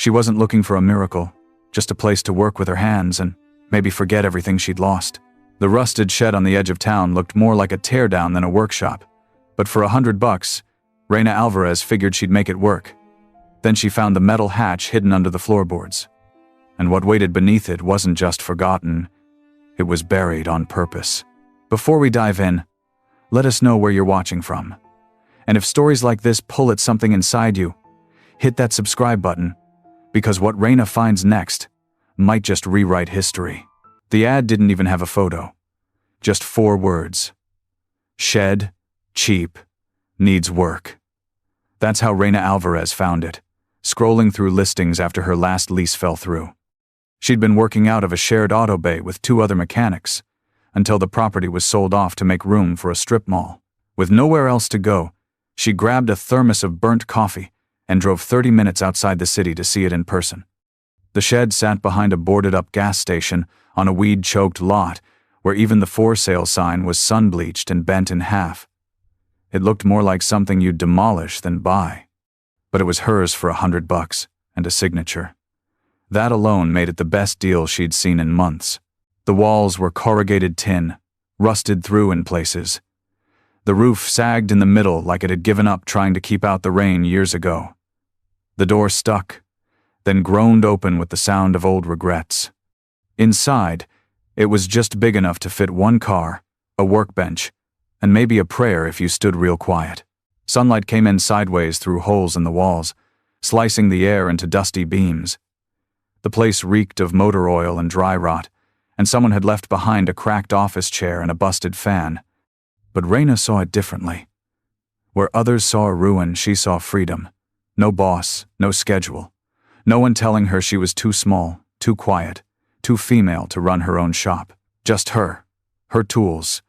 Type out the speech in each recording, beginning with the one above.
She wasn't looking for a miracle, just a place to work with her hands and maybe forget everything she'd lost. The rusted shed on the edge of town looked more like a teardown than a workshop, but for $100, Reina Alvarez figured she'd make it work. Then she found the metal hatch hidden under the floorboards. And what waited beneath it wasn't just forgotten, it was buried on purpose. Before we dive in, let us know where you're watching from. And if stories like this pull at something inside you, hit that subscribe button, because what Reina finds next might just rewrite history. The ad didn't even have a photo, just 4 words. Shed, cheap, needs work. That's how Reina Alvarez found it, scrolling through listings after her last lease fell through. She'd been working out of a shared auto bay with 2 other mechanics, until the property was sold off to make room for a strip mall. With nowhere else to go, she grabbed a thermos of burnt coffee and drove 30 minutes outside the city to see it in person. The shed sat behind a boarded-up gas station on a weed-choked lot where even the for sale sign was sun-bleached and bent in half. It looked more like something you'd demolish than buy. But it was hers for $100 and a signature. That alone made it the best deal she'd seen in months. The walls were corrugated tin, rusted through in places. The roof sagged in the middle like it had given up trying to keep out the rain years ago. The door stuck, then groaned open with the sound of old regrets. Inside, it was just big enough to fit 1 car, a workbench, and maybe a prayer if you stood real quiet. Sunlight came in sideways through holes in the walls, slicing the air into dusty beams. The place reeked of motor oil and dry rot, and someone had left behind a cracked office chair and a busted fan. But Reina saw it differently. Where others saw a ruin, she saw freedom. No boss, no schedule. No one telling her she was too small, too quiet, too female to run her own shop. Just her tools,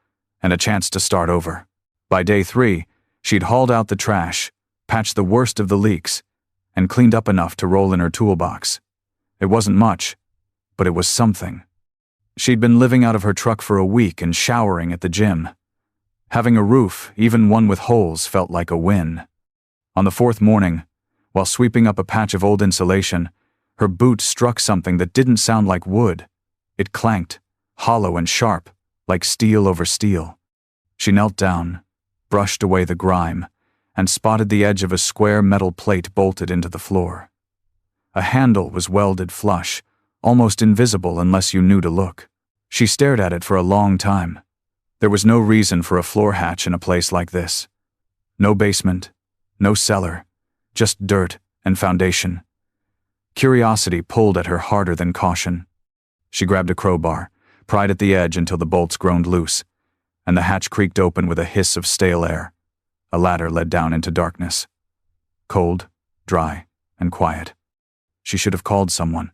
and a chance to start over. By day 3, she'd hauled out the trash, patched the worst of the leaks, and cleaned up enough to roll in her toolbox. It wasn't much, but it was something. She'd been living out of her truck for a week and showering at the gym. Having a roof, even one with holes, felt like a win. On the 4th morning, while sweeping up a patch of old insulation, her boot struck something that didn't sound like wood. It clanked, hollow and sharp, like steel over steel. She knelt down, brushed away the grime, and spotted the edge of a square metal plate bolted into the floor. A handle was welded flush, almost invisible unless you knew to look. She stared at it for a long time. There was no reason for a floor hatch in a place like this. No basement, no cellar, just dirt and foundation. Curiosity pulled at her harder than caution. She grabbed a crowbar, pried at the edge until the bolts groaned loose, and the hatch creaked open with a hiss of stale air. A ladder led down into darkness. Cold, dry, and quiet. She should have called someone.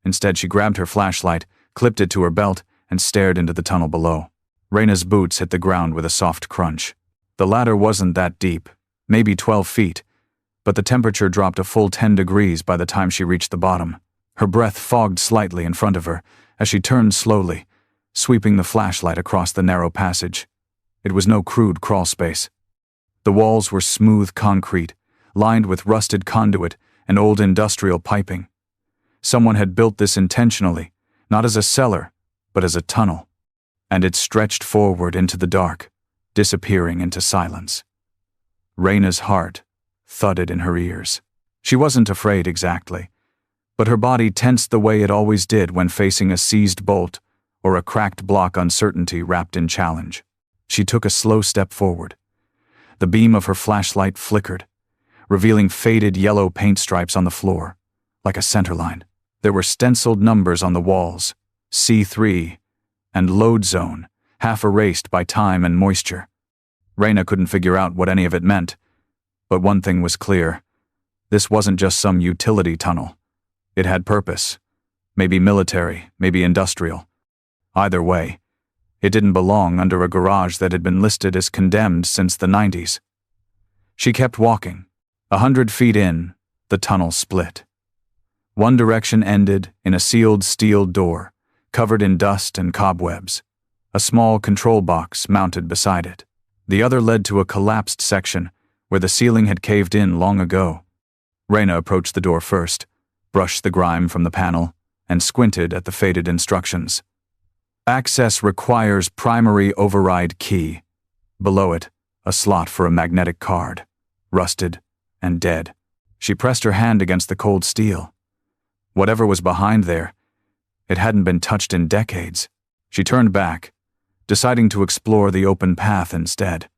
Instead, she grabbed her flashlight, clipped it to her belt, and stared into the tunnel below. Reina's boots hit the ground with a soft crunch. The ladder wasn't that deep, maybe 12 feet, but the temperature dropped a full 10 degrees by the time she reached the bottom. Her breath fogged slightly in front of her as she turned slowly, sweeping the flashlight across the narrow passage. It was no crude crawl space. The walls were smooth concrete, lined with rusted conduit and old industrial piping. Someone had built this intentionally, not as a cellar, but as a tunnel. And it stretched forward into the dark, disappearing into silence. Reina's heart thudded in her ears. She wasn't afraid exactly, but her body tensed the way it always did when facing a seized bolt or a cracked block uncertainty wrapped in challenge. She took a slow step forward. The beam of her flashlight flickered, revealing faded yellow paint stripes on the floor, like a centerline. There were stenciled numbers on the walls, C3, and load zone, half erased by time and moisture. Reina couldn't figure out what any of it meant, but one thing was clear. This wasn't just some utility tunnel. It had purpose. Maybe military, maybe industrial. Either way, it didn't belong under a garage that had been listed as condemned since the 90s. She kept walking. 100 feet in, the tunnel split. One direction ended in a sealed steel door, covered in dust and cobwebs. A small control box mounted beside it. The other led to a collapsed section where the ceiling had caved in long ago. Reina approached the door first, brushed the grime from the panel, and squinted at the faded instructions. Access requires primary override key. Below it, a slot for a magnetic card, rusted and dead. She pressed her hand against the cold steel. Whatever was behind there, it hadn't been touched in decades. She turned back, deciding to explore the open path instead.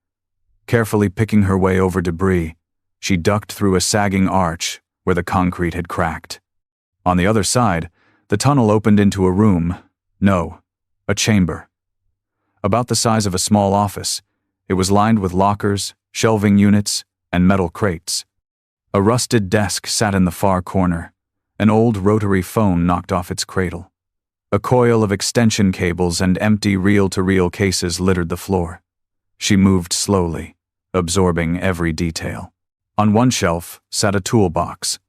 Carefully picking her way over debris, she ducked through a sagging arch where the concrete had cracked. On the other side, the tunnel opened into a room, a chamber. About the size of a small office, it was lined with lockers, shelving units, and metal crates. A rusted desk sat in the far corner, an old rotary phone knocked off its cradle. A coil of extension cables and empty reel-to-reel cases littered the floor. She moved slowly, absorbing every detail. On one shelf sat a toolbox,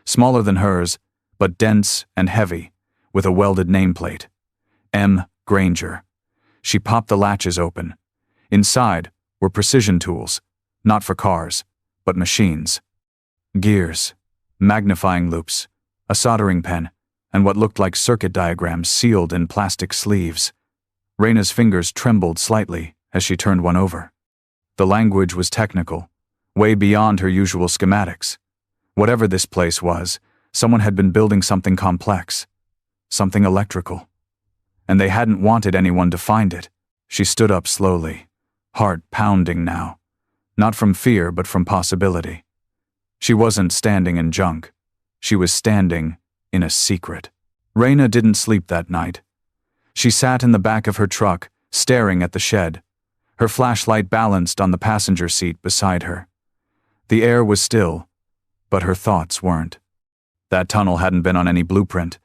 smaller than hers, but dense and heavy, with a welded nameplate. M. Granger. She popped the latches open. Inside were precision tools, not for cars, but machines. Gears, magnifying loops, a soldering pen, and what looked like circuit diagrams sealed in plastic sleeves. Raina's fingers trembled slightly as she turned one over. The language was technical, way beyond her usual schematics. Whatever this place was, someone had been building something complex, something electrical. And they hadn't wanted anyone to find it. She stood up slowly, heart pounding now, not from fear but from possibility. She wasn't standing in junk. She was standing in a secret. Raina didn't sleep that night. She sat in the back of her truck, staring at the shed, her flashlight balanced on the passenger seat beside her. The air was still, but her thoughts weren't. That tunnel hadn't been on any blueprint,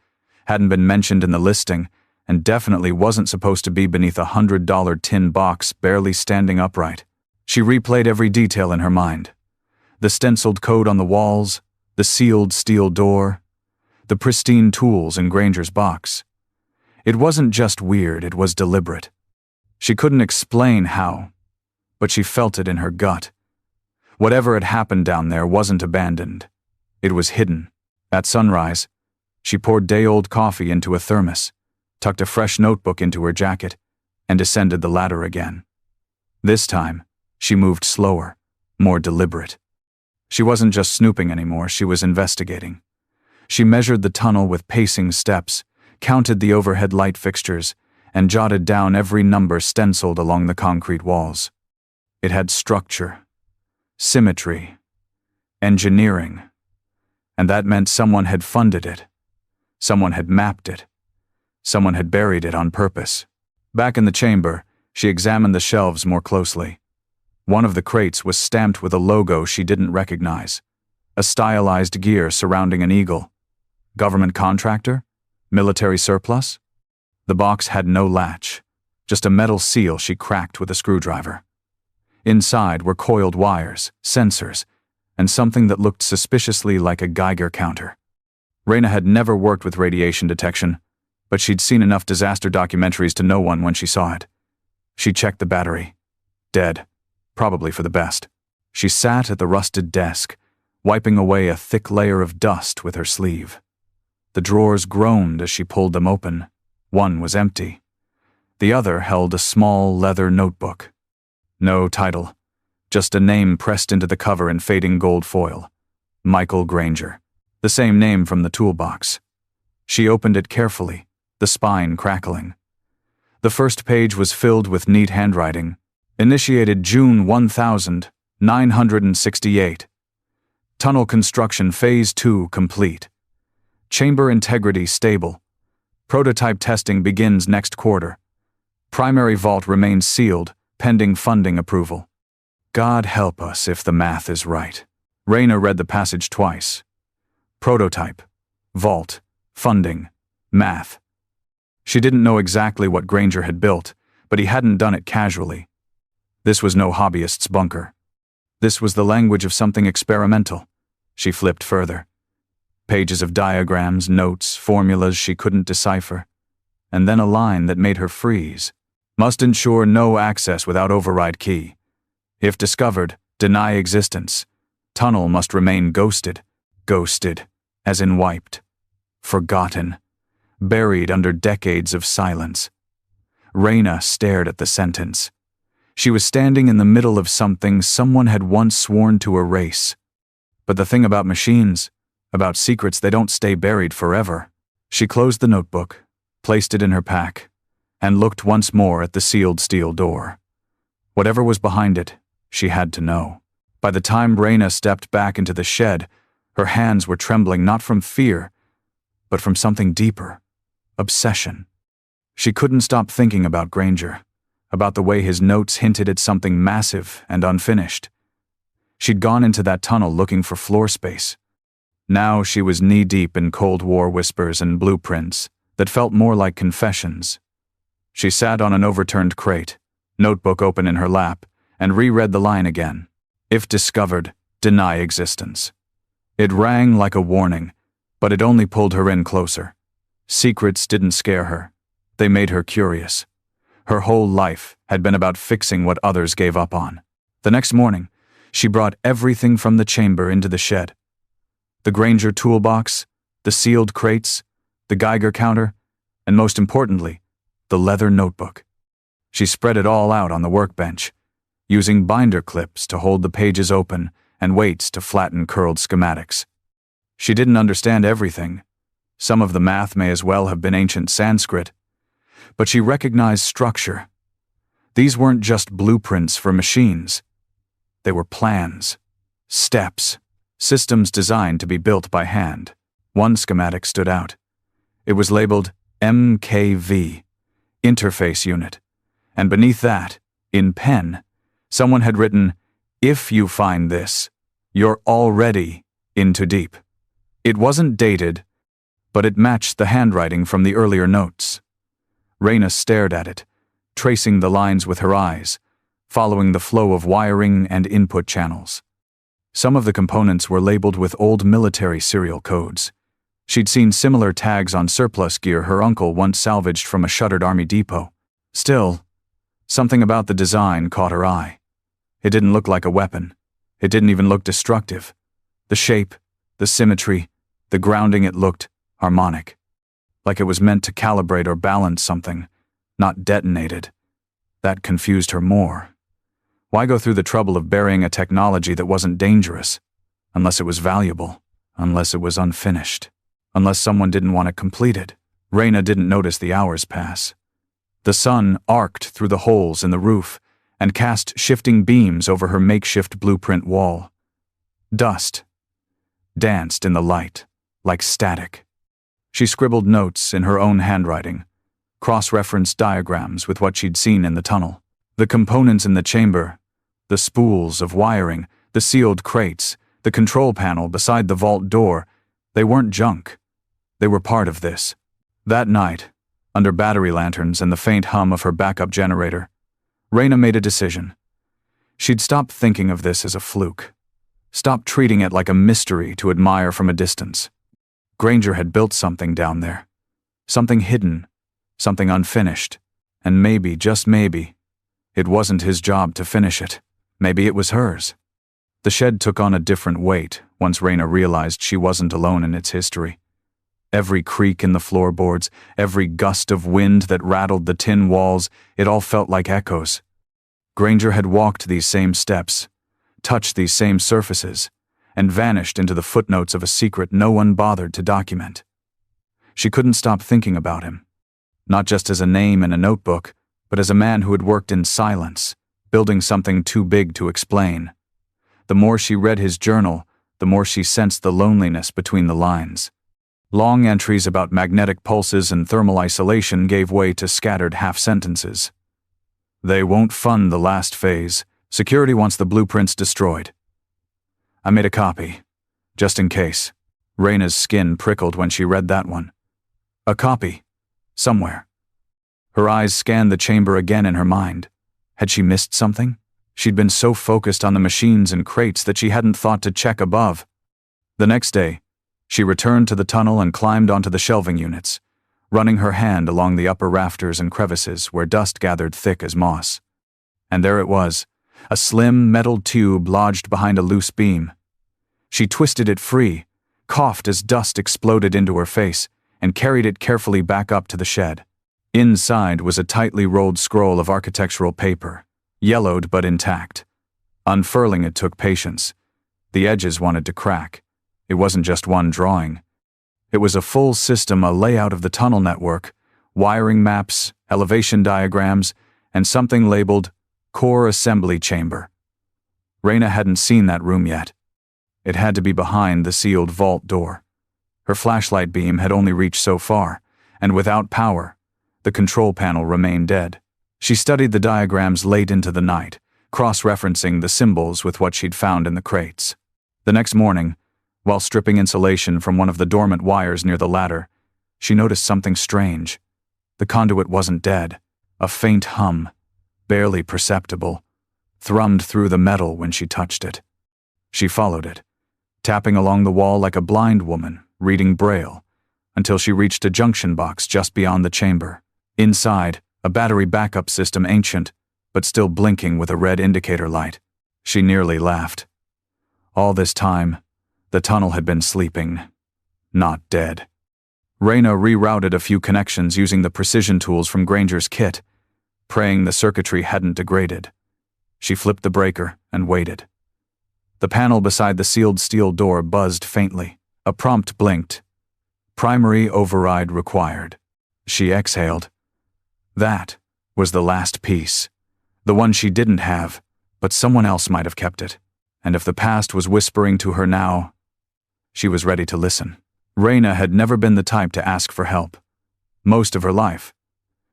hadn't been mentioned in the listing, and definitely wasn't supposed to be beneath a $100 tin box barely standing upright. She replayed every detail in her mind. The stenciled code on the walls, the sealed steel door, the pristine tools in Granger's box. It wasn't just weird, it was deliberate. She couldn't explain how, but she felt it in her gut. Whatever had happened down there wasn't abandoned. It was hidden. At sunrise, she poured day-old coffee into a thermos, tucked a fresh notebook into her jacket, and descended the ladder again. This time, she moved slower, more deliberate. She wasn't just snooping anymore, she was investigating. She measured the tunnel with pacing steps, counted the overhead light fixtures, and jotted down every number stenciled along the concrete walls. It had structure, symmetry, engineering, and that meant someone had funded it. Someone had mapped it. Someone had buried it on purpose. Back in the chamber, she examined the shelves more closely. One of the crates was stamped with a logo she didn't recognize, a stylized gear surrounding an eagle. Government contractor? Military surplus? The box had no latch, just a metal seal she cracked with a screwdriver. Inside were coiled wires, sensors, and something that looked suspiciously like a Geiger counter. Raina had never worked with radiation detection, but she'd seen enough disaster documentaries to know one when she saw it. She checked the battery. Dead. Probably for the best. She sat at the rusted desk, wiping away a thick layer of dust with her sleeve. The drawers groaned as she pulled them open. One was empty. The other held a small leather notebook. No title, just a name pressed into the cover in fading gold foil. Michael Granger. The same name from the toolbox. She opened it carefully, the spine crackling. The first page was filled with neat handwriting. Initiated June 1968. Tunnel construction phase 2 complete. Chamber integrity stable. Prototype testing begins next quarter. Primary vault remains sealed, pending funding approval. God help us if the math is right. Raina read the passage twice. Prototype, vault, funding, math. She didn't know exactly what Granger had built, but he hadn't done it casually. This was no hobbyist's bunker. This was the language of something experimental. She flipped further. Pages of diagrams, notes, formulas she couldn't decipher. And then a line that made her freeze. Must ensure no access without override key. If discovered, deny existence. Tunnel must remain ghosted. Ghosted, as in wiped. forgotten, buried under decades of silence. Reyna stared at the sentence. She was standing in the middle of something someone had once sworn to erase. But the thing about machines, about secrets, they don't stay buried forever. She closed the notebook, placed it in her pack, and looked once more at the sealed steel door. Whatever was behind it, she had to know. By the time Reyna stepped back into the shed, her hands were trembling not from fear, but from something deeper, obsession. She couldn't stop thinking about Granger, about the way his notes hinted at something massive and unfinished. She'd gone into that tunnel looking for floor space. Now she was knee-deep in Cold War whispers and blueprints that felt more like confessions. She sat on an overturned crate, notebook open in her lap, and reread the line again. If discovered, deny existence. It rang like a warning, but it only pulled her in closer. Secrets didn't scare her. They made her curious. Her whole life had been about fixing what others gave up on. The next morning, she brought everything from the chamber into the shed. The Granger toolbox, the sealed crates, the Geiger counter, and most importantly, the leather notebook. She spread it all out on the workbench, using binder clips to hold the pages open and weights to flatten curled schematics. She didn't understand everything. Some of the math may as well have been ancient Sanskrit. But she recognized structure. These weren't just blueprints for machines. They were plans, steps, systems designed to be built by hand. One schematic stood out. It was labeled MKV, Interface Unit, and beneath that, in pen, someone had written, "If you find this, you're already in too deep." It wasn't dated, but it matched the handwriting from the earlier notes. Reyna stared at it, tracing the lines with her eyes, following the flow of wiring and input channels. Some of the components were labeled with old military serial codes. She'd seen similar tags on surplus gear her uncle once salvaged from a shuttered army depot. Still, something about the design caught her eye. It didn't look like a weapon. It didn't even look destructive. The shape, the symmetry, the grounding, it looked harmonic. Like it was meant to calibrate or balance something, not detonate it. That confused her more. Why go through the trouble of burying a technology that wasn't dangerous? Unless it was valuable, unless it was unfinished, unless someone didn't want it completed. Reyna didn't notice the hours pass. The sun arced through the holes in the roof and cast shifting beams over her makeshift blueprint wall. Dust danced in the light, like static. She scribbled notes in her own handwriting, cross-referenced diagrams with what she'd seen in the tunnel. The components in the chamber, the spools of wiring, the sealed crates, the control panel beside the vault door, they weren't junk. They were part of this. That night, under battery lanterns and the faint hum of her backup generator, Reyna made a decision. She'd stop thinking of this as a fluke. Stop treating it like a mystery to admire from a distance. Granger had built something down there. Something hidden, something unfinished, and maybe, just maybe, it wasn't his job to finish it. Maybe it was hers. The shed took on a different weight once Reyna realized she wasn't alone in its history. Every creak in the floorboards, every gust of wind that rattled the tin walls, it all felt like echoes. Granger had walked these same steps, touched these same surfaces, and vanished into the footnotes of a secret no one bothered to document. She couldn't stop thinking about him, not just as a name in a notebook, but as a man who had worked in silence, building something too big to explain. The more she read his journal, the more she sensed the loneliness between the lines. Long entries about magnetic pulses and thermal isolation gave way to scattered half-sentences. They won't fund the last phase. Security wants the blueprints destroyed. I made a copy, just in case. Reyna's skin prickled when she read that one. A copy, somewhere. Her eyes scanned the chamber again in her mind. Had she missed something? She'd been so focused on the machines and crates that she hadn't thought to check above. The next day, she returned to the tunnel and climbed onto the shelving units, running her hand along the upper rafters and crevices where dust gathered thick as moss. And there it was, a slim metal tube lodged behind a loose beam. She twisted it free, coughed as dust exploded into her face, and carried it carefully back up to the shed. Inside was a tightly rolled scroll of architectural paper, yellowed but intact. Unfurling it took patience. The edges wanted to crack. It wasn't just one drawing. It was a full system, a layout of the tunnel network, wiring maps, elevation diagrams, and something labeled Core Assembly Chamber. Raina hadn't seen that room yet. It had to be behind the sealed vault door. Her flashlight beam had only reached so far, and without power, the control panel remained dead. She studied the diagrams late into the night, cross-referencing the symbols with what she'd found in the crates. The next morning, while stripping insulation from one of the dormant wires near the ladder, she noticed something strange. The conduit wasn't dead. A faint hum, barely perceptible, thrummed through the metal when she touched it. She followed it, tapping along the wall like a blind woman, reading Braille, until she reached a junction box just beyond the chamber. Inside, a battery backup system, ancient, but still blinking with a red indicator light. She nearly laughed. All this time, the tunnel had been sleeping, not dead. Raina rerouted a few connections using the precision tools from Granger's kit, praying the circuitry hadn't degraded. She flipped the breaker and waited. The panel beside the sealed steel door buzzed faintly. A prompt blinked. Primary override required. She exhaled. That was the last piece. The one she didn't have, but someone else might have kept it. And if the past was whispering to her now, she was ready to listen. Raina had never been the type to ask for help. Most of her life,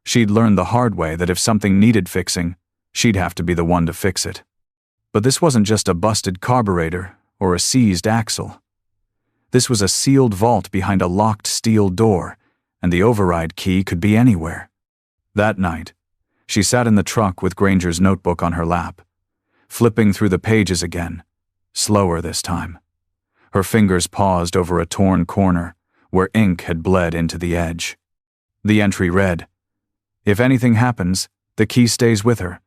she'd learned the hard way that if something needed fixing, she'd have to be the one to fix it. But this wasn't just a busted carburetor or a seized axle. This was a sealed vault behind a locked steel door, and the override key could be anywhere. That night, she sat in the truck with Granger's notebook on her lap, flipping through the pages again, slower this time. Her fingers paused over a torn corner where ink had bled into the edge. The entry read, "If anything happens, the key stays with her.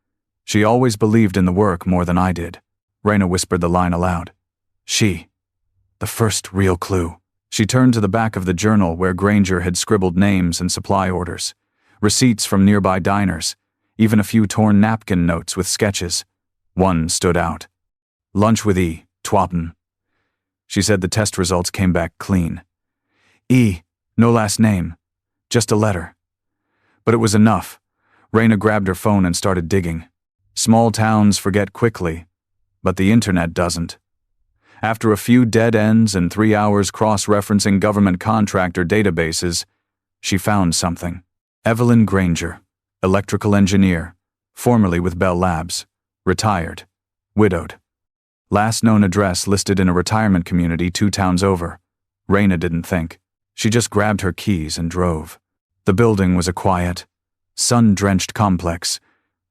She always believed in the work more than I did." Raina whispered the line aloud. The first real clue. She turned to the back of the journal where Granger had scribbled names and supply orders, receipts from nearby diners, even a few torn napkin notes with sketches. One stood out. "Lunch with E. Twappen." She said the test results came back clean. E, no last name, just a letter. But it was enough. Raina grabbed her phone and started digging. Small towns forget quickly, but the internet doesn't. After a few dead ends and 3 hours cross-referencing government contractor databases, she found something. Evelyn Granger, electrical engineer, formerly with Bell Labs, retired, widowed. Last known address listed in a retirement community 2 towns over. Raina didn't think. She just grabbed her keys and drove. The building was a quiet, sun-drenched complex,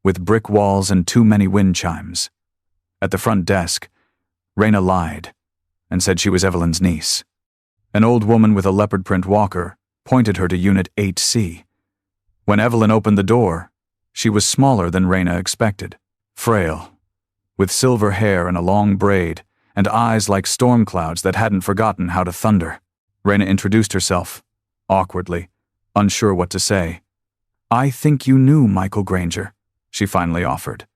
with brick walls and too many wind chimes. At the front desk, Raina lied and said she was Evelyn's niece. An old woman with a leopard print walker pointed her to Unit 8C. When Evelyn opened the door, she was smaller than Raina expected, frail, with silver hair and a long braid, and eyes like storm clouds that hadn't forgotten how to thunder. Raina introduced herself, awkwardly, unsure what to say. "I think you knew Michael Granger," she finally offered.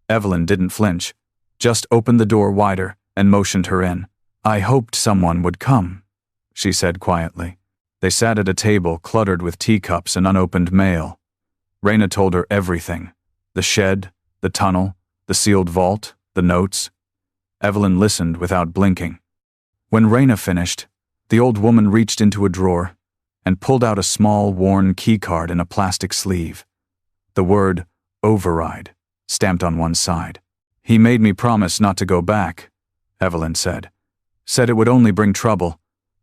Evelyn didn't flinch, just opened the door wider and motioned her in. "I hoped someone would come," she said quietly. They sat at a table cluttered with teacups and unopened mail. Raina told her everything: the shed, the tunnel, the sealed vault, the notes. Evelyn listened without blinking. When Raina finished, the old woman reached into a drawer and pulled out a small, worn keycard in a plastic sleeve. The word "override" stamped on one side. "He made me promise not to go back," Evelyn said. "Said it would only bring trouble,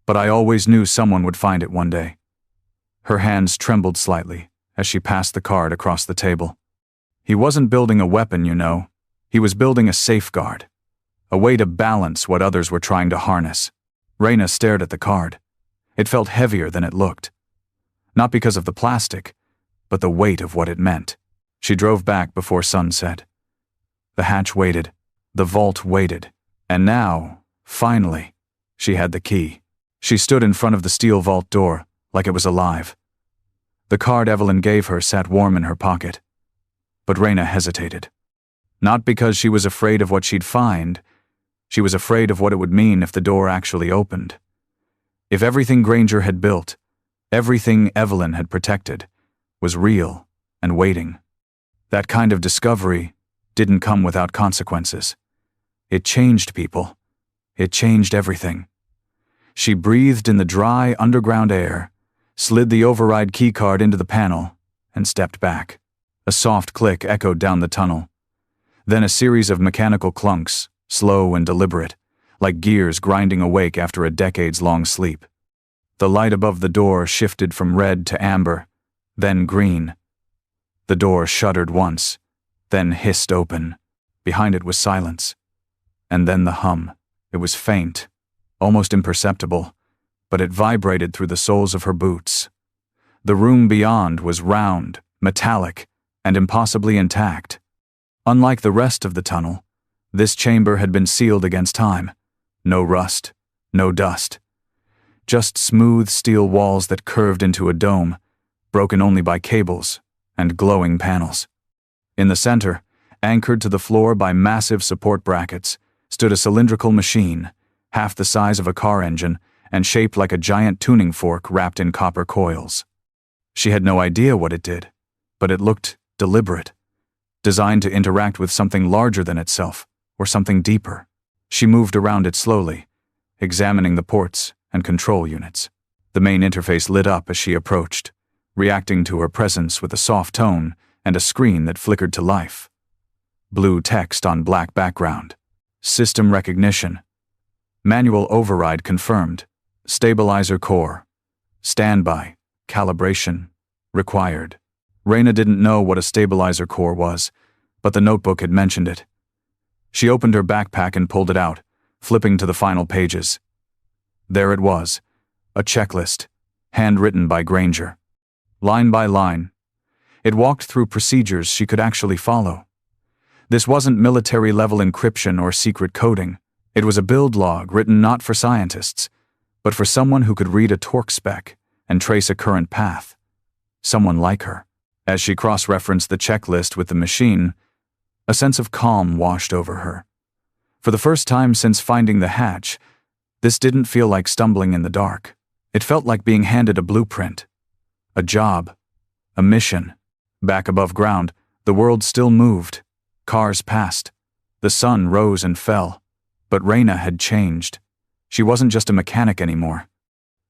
but I always knew someone would find it one day." Her hands trembled slightly as she passed the card across the table. "He wasn't building a weapon, you know. He was building a safeguard, a way to balance what others were trying to harness." Raina stared at the card. It felt heavier than it looked. Not because of the plastic, but the weight of what it meant. She drove back before sunset. The hatch waited. The vault waited. And now, finally, she had the key. She stood in front of the steel vault door, like it was alive. The card Evelyn gave her sat warm in her pocket. But Raina hesitated. Not because she was afraid of what she'd find. She was afraid of what it would mean if the door actually opened. If everything Granger had built, everything Evelyn had protected, was real and waiting. That kind of discovery didn't come without consequences. It changed people. It changed everything. She breathed in the dry, underground air, slid the override keycard into the panel, and stepped back. A soft click echoed down the tunnel. Then a series of mechanical clunks, slow and deliberate, like gears grinding awake after a decades-long sleep. The light above the door shifted from red to amber, then green. The door shuddered once, then hissed open. Behind it was silence. And then the hum. It was faint, almost imperceptible, but it vibrated through the soles of her boots. The room beyond was round, metallic, and impossibly intact. Unlike the rest of the tunnel, this chamber had been sealed against time. No rust, no dust. Just smooth steel walls that curved into a dome, broken only by cables and glowing panels. In the center, anchored to the floor by massive support brackets, stood a cylindrical machine, half the size of a car engine and shaped like a giant tuning fork wrapped in copper coils. She had no idea what it did, but it looked deliberate, designed to interact with something larger than itself, or something deeper. She moved around it slowly, examining the ports and control units. The main interface lit up as she approached, reacting to her presence with a soft tone and a screen that flickered to life. Blue text on black background. System recognition. Manual override confirmed. Stabilizer core. Standby. Calibration. Required. Raina didn't know what a stabilizer core was, but the notebook had mentioned it. She opened her backpack and pulled it out, flipping to the final pages. There it was, a checklist, handwritten by Granger. Line by line. It walked through procedures she could actually follow. This wasn't military-level encryption or secret coding. It was a build log written not for scientists, but for someone who could read a torque spec and trace a current path. Someone like her. As she cross-referenced the checklist with the machine, a sense of calm washed over her. For the first time since finding the hatch, this didn't feel like stumbling in the dark. It felt like being handed a blueprint, a job, a mission. Back above ground, the world still moved. Cars passed. The sun rose and fell. But Raina had changed. She wasn't just a mechanic anymore.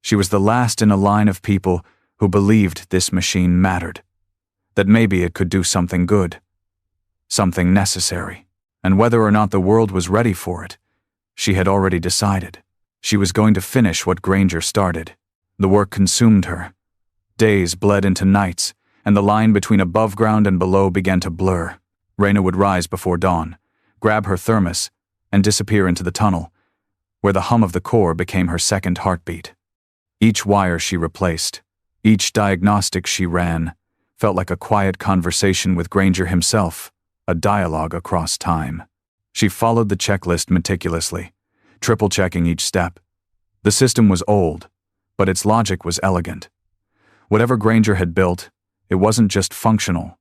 She was the last in a line of people who believed this machine mattered. That maybe it could do something good. Something necessary. And whether or not the world was ready for it, she had already decided. She was going to finish what Granger started. The work consumed her. Days bled into nights, and the line between above ground and below began to blur. Raina would rise before dawn, grab her thermos, and disappear into the tunnel, where the hum of the core became her second heartbeat. Each wire she replaced, each diagnostic she ran, felt like a quiet conversation with Granger himself, a dialogue across time. She followed the checklist meticulously, triple-checking each step. The system was old, but its logic was elegant. Whatever Granger had built, it wasn't just functional,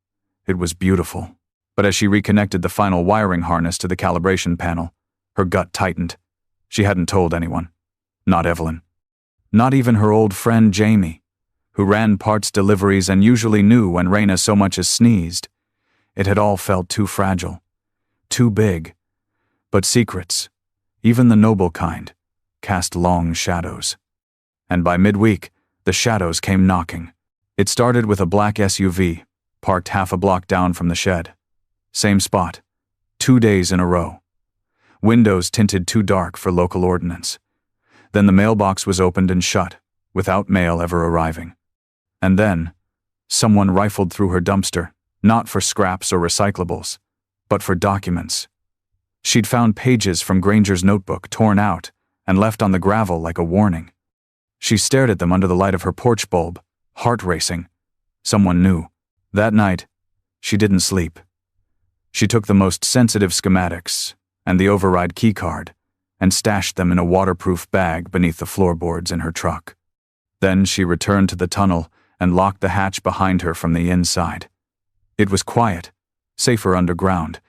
it was beautiful. But as she reconnected the final wiring harness to the calibration panel, her gut tightened. She hadn't told anyone. Not Evelyn. Not even her old friend Jamie, who ran parts deliveries and usually knew when Raina so much as sneezed. It had all felt too fragile, too big. But secrets, even the noble kind, cast long shadows. And by midweek, the shadows came knocking. It started with a black SUV, parked half a block down from the shed. Same spot, 2 days in a row. Windows tinted too dark for local ordnance. Then the mailbox was opened and shut, without mail ever arriving. And then, someone rifled through her dumpster, not for scraps or recyclables, but for documents. She'd found pages from Granger's notebook torn out and left on the gravel like a warning. She stared at them under the light of her porch bulb, heart racing. Someone knew. That night, she didn't sleep. She took the most sensitive schematics and the override keycard and stashed them in a waterproof bag beneath the floorboards in her truck. Then she returned to the tunnel and locked the hatch behind her from the inside. It was quiet, safer underground,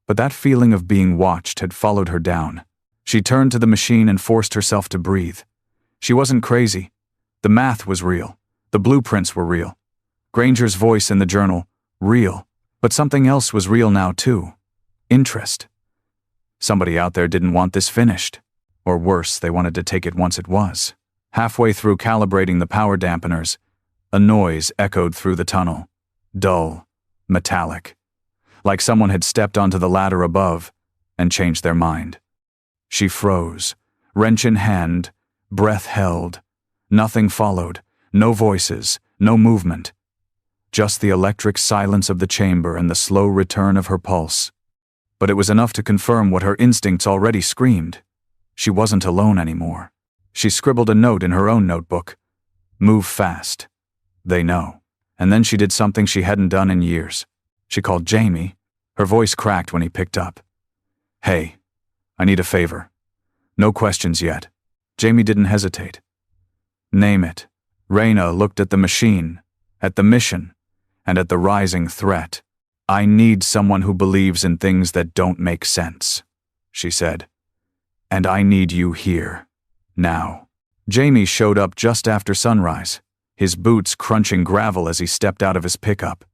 but that feeling of being watched had followed her down. She turned to the machine and forced herself to breathe. She wasn't crazy. The math was real. The blueprints were real. Granger's voice in the journal, real. But something else was real now too. Interest. Somebody out there didn't want this finished. Or worse, they wanted to take it once it was. Halfway through calibrating the power dampeners, a noise echoed through the tunnel. Dull, metallic. Like someone had stepped onto the ladder above and changed their mind. She froze, wrench in hand, breath held. Nothing followed, no voices, no movement. Just the electric silence of the chamber and the slow return of her pulse. But it was enough to confirm what her instincts already screamed. She wasn't alone anymore. She scribbled a note in her own notebook. Move fast. They know. And then she did something she hadn't done in years. She called Jamie. Her voice cracked when he picked up. Hey, I need a favor. No questions yet. Jamie didn't hesitate. Name it. Raina looked at the machine, at the mission, and at the rising threat. I need someone who believes in things that don't make sense, she said. And I need you here. Now. Jamie showed up just after sunrise, his boots crunching gravel as he stepped out of his pickup.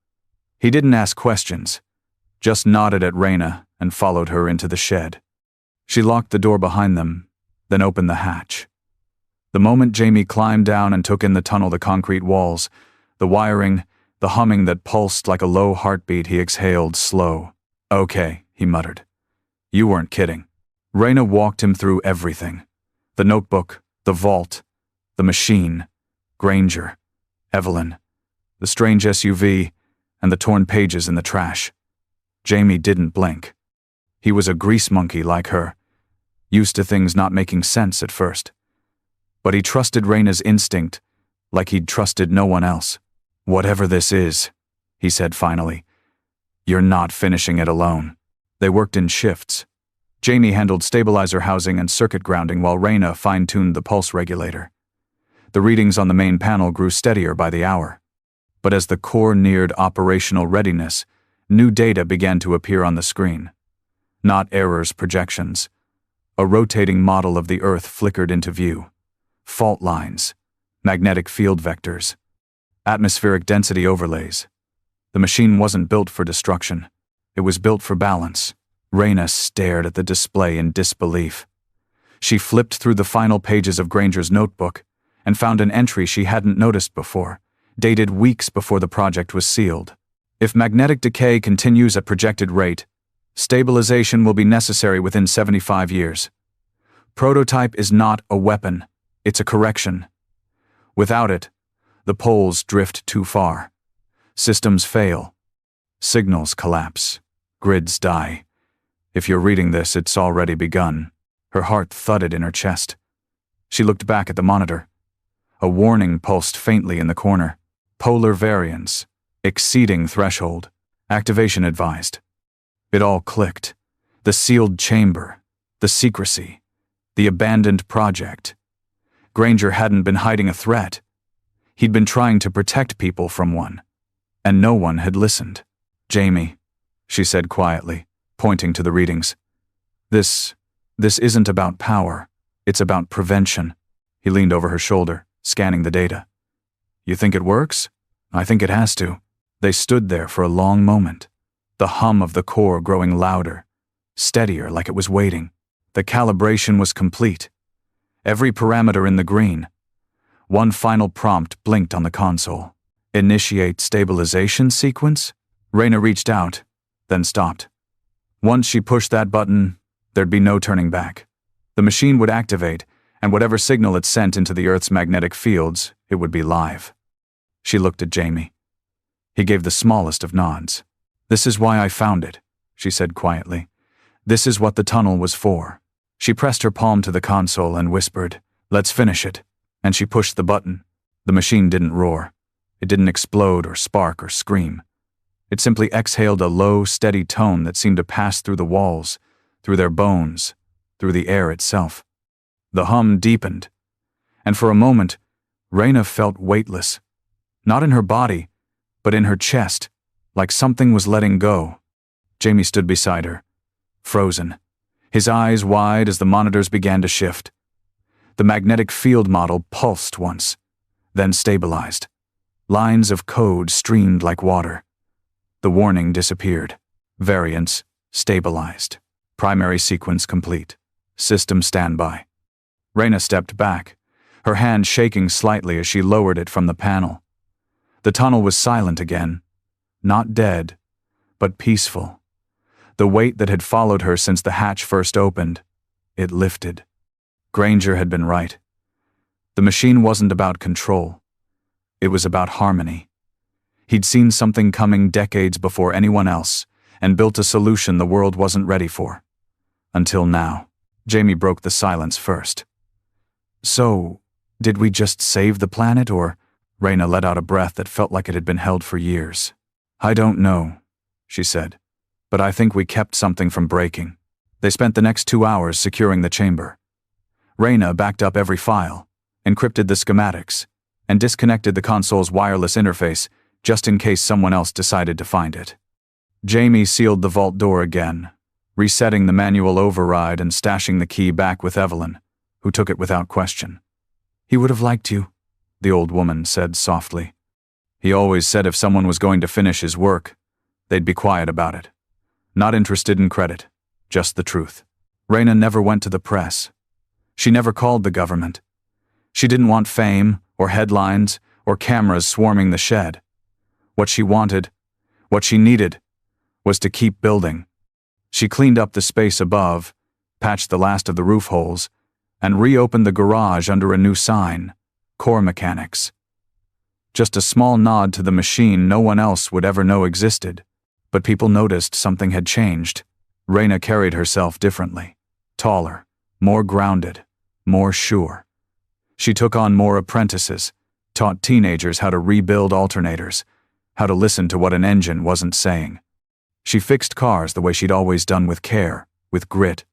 He didn't ask questions, just nodded at Raina and followed her into the shed. She locked the door behind them, then opened the hatch. The moment Jamie climbed down and took in the tunnel, the concrete walls, the wiring, the humming that pulsed like a low heartbeat, he exhaled slow. Okay, he muttered. You weren't kidding. Raina walked him through everything. The notebook, the vault, the machine, Granger, Evelyn, the strange SUV, and the torn pages in the trash. Jamie didn't blink. He was a grease monkey like her, used to things not making sense at first. But he trusted Raina's instinct like he'd trusted no one else. Whatever this is, he said finally, you're not finishing it alone. They worked in shifts. Jamie handled stabilizer housing and circuit grounding while Raina fine-tuned the pulse regulator. The readings on the main panel grew steadier by the hour. But as the core neared operational readiness, new data began to appear on the screen. Not errors, projections. A rotating model of the Earth flickered into view. Fault lines, magnetic field vectors, atmospheric density overlays. The machine wasn't built for destruction. It was built for balance. Raina stared at the display in disbelief. She flipped through the final pages of Granger's notebook and found an entry she hadn't noticed before, dated weeks before the project was sealed. If magnetic decay continues at projected rate, stabilization will be necessary within 75 years. Prototype is not a weapon, it's a correction. Without it, the poles drift too far. Systems fail. Signals collapse. Grids die. If you're reading this, it's already begun. Her heart thudded in her chest. She looked back at the monitor. A warning pulsed faintly in the corner. Polar variance. Exceeding threshold. Activation advised. It all clicked. The sealed chamber. The secrecy. The abandoned project. Granger hadn't been hiding a threat. He'd been trying to protect people from one. And no one had listened. Jamie, she said quietly, pointing to the readings. This isn't about power. It's about prevention. He leaned over her shoulder, scanning the data. You think it works? I think it has to. They stood there for a long moment, the hum of the core growing louder, steadier like it was waiting. The calibration was complete. Every parameter in the green. One final prompt blinked on the console. Initiate stabilization sequence? Raina reached out, then stopped. Once she pushed that button, there'd be no turning back. The machine would activate, and whatever signal it sent into the Earth's magnetic fields, it would be live. She looked at Jamie. He gave the smallest of nods. This is why I found it, she said quietly. This is what the tunnel was for. She pressed her palm to the console and whispered, let's finish it. And she pushed the button. The machine didn't roar. It didn't explode or spark or scream. It simply exhaled a low, steady tone that seemed to pass through the walls, through their bones, through the air itself. The hum deepened, and for a moment, Raina felt weightless. Not in her body, but in her chest, like something was letting go. Jamie stood beside her, frozen, his eyes wide as the monitors began to shift. The magnetic field model pulsed once, then stabilized. Lines of code streamed like water. The warning disappeared. Variants stabilized. Primary sequence complete. System standby. Raina stepped back, her hand shaking slightly as she lowered it from the panel. The tunnel was silent again. Not dead, but peaceful. The weight that had followed her since the hatch first opened, it lifted. Granger had been right. The machine wasn't about control. It was about harmony. He'd seen something coming decades before anyone else and built a solution the world wasn't ready for. Until now. Jamie broke the silence first. So, did we just save the planet, or? Raina let out a breath that felt like it had been held for years. I don't know, she said, but I think we kept something from breaking. They spent the next 2 hours securing the chamber. Raina backed up every file, encrypted the schematics, and disconnected the console's wireless interface just in case someone else decided to find it. Jamie sealed the vault door again, resetting the manual override and stashing the key back with Evelyn, who took it without question. He would have liked you, the old woman said softly. He always said if someone was going to finish his work, they'd be quiet about it. Not interested in credit, just the truth. Raina never went to the press. She never called the government. She didn't want fame, or headlines, or cameras swarming the shed. What she wanted, what she needed, was to keep building. She cleaned up the space above, patched the last of the roof holes, and reopened the garage under a new sign, Core Mechanics. Just a small nod to the machine no one else would ever know existed, but people noticed something had changed. Raina carried herself differently, taller, more grounded, more sure. She took on more apprentices, taught teenagers how to rebuild alternators, how to listen to what an engine wasn't saying. She fixed cars the way she'd always done, with care, with grit,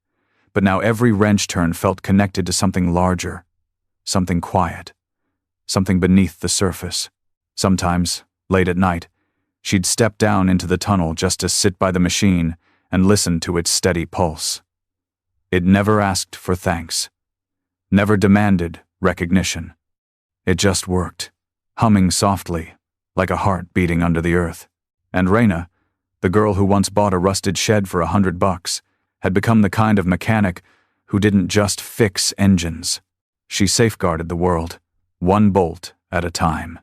but now every wrench turn felt connected to something larger, something quiet, something beneath the surface. Sometimes, late at night, she'd step down into the tunnel just to sit by the machine and listen to its steady pulse. It never asked for thanks, never demanded recognition. It just worked, humming softly, like a heart beating under the earth. And Raina, the girl who once bought a rusted shed for $100, had become the kind of mechanic who didn't just fix engines. She safeguarded the world, one bolt at a time.